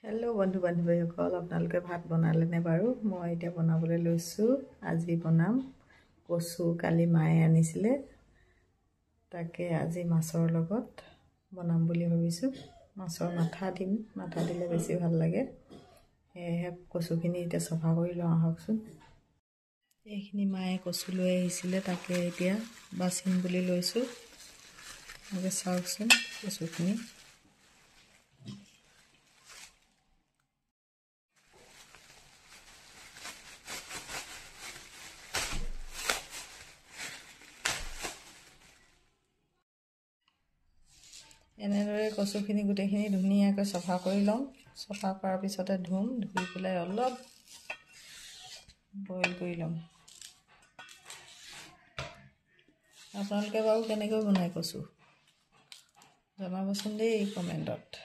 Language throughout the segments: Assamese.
हेलो बंधु बान्धवीসকল আপোনালোকে ভাত বনালে নে বাৰু মই এতিয়া বনাবলৈ লৈছো আজি বনাম কচু কালি মায়ে আনিছিলে তাকে আজি মাছৰ লগত বনাম বুলি ভাবিছো মাছৰ মাথা দিম মাথা দিলে বেছি ভাল লাগে এহে কচুখিনি এতিয়া সফা কৰি লওঁ আহকচোন এইখিনি মায়ে কচু লৈ আহিছিলে তাকে এতিয়া বাছিম বুলি লৈছো আগে চাওকচোন কচুখিনি এনেদৰে কচুখিনি গুটেখিনি ধুনীয়াকৈ সফা কৰি লওঁ সফা কৰাৰ পিছতে ধুই পেলাই অলপ বইল কৰি লওঁ আপোনালোকে বাৰু কেনেকৈ বনায় কচু জনাবচোন দেই কমেন্টত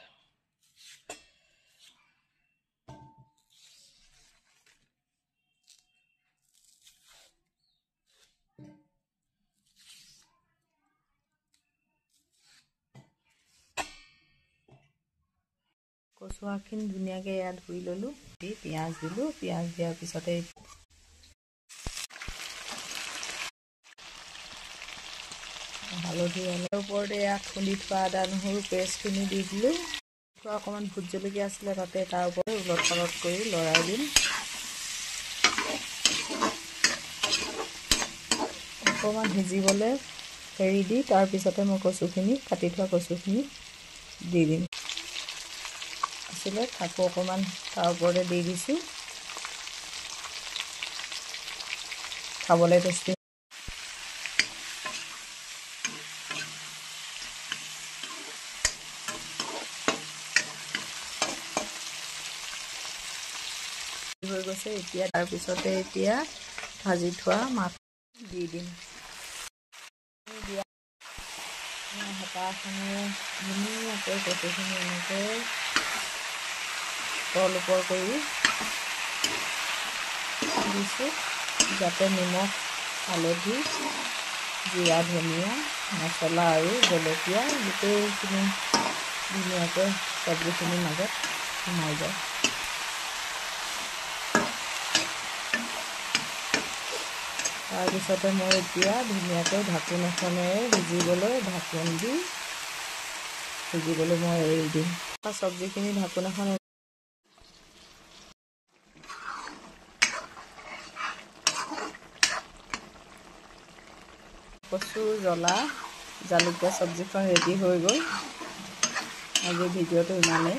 কচু আখিনি ধুনীয়াকৈ ইয়াত ধুই ললো দি পিয়াজ দিলো পিয়াজ দিয়াৰ পিছতে হালধি ওপৰতে ইয়াত খুন্দি থোৱা আদা নহৰু পেষ্টখিনি দি দিলো অকণমান ভোট জলকীয়া আছিলে তাতে তাৰ ওপৰত উলট পালট কৰি লৰাই দিম অকণমান সিজিবলৈ হেৰি দি তাৰ পিছতে মই কচুখিনি কাটি থোৱা কচুখিনি দি দিম থাকো অকণমান তাৰ ওপৰতে দি দিছো খাবলৈ টেষ্টি হৈ গৈছে এতিয়া তাৰ পিছতে এতিয়া ভাজি থোৱা মাছ দি দিম হেতাখনে ধুনীয়াকৈ কচুখিনি এনেকৈ তল ওপৰ কৰি দিছোঁ যাতে নিমখ হালধি জিৰা ধনিয়া মছলা আৰু জলকীয়া গোটেইখিনি ধুনীয়াকৈ চব্জিখিনিৰ মাজত সোমাই যায় তাৰপিছতে মই এতিয়া ধুনীয়াকৈ ঢাকোন এখনেৰে সিজিবলৈ ঢাকোন দি সিজিবলৈ মই এৰি দিম চব্জিখিনি ঢাকোন এখন কচু জ্বলা জালুক দিয়া চব্জিখন ৰেডি হৈ গ'ল আজি ভিডিঅ'টো ইমানেই